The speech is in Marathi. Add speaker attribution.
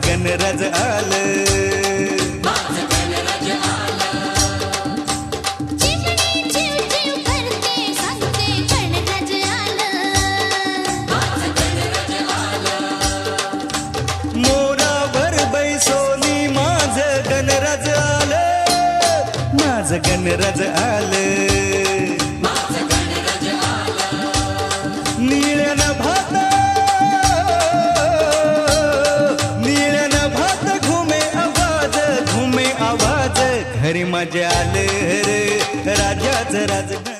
Speaker 1: गणराज आलं. मोरावर बैसोनी माझं गणराज आलं, माझं गणराज आलं. निळ्यानं भात, निळ्यानं भात घुमे आवाज, घुमे आवाज. घरी माझ्या आलं रे राजाचं राज.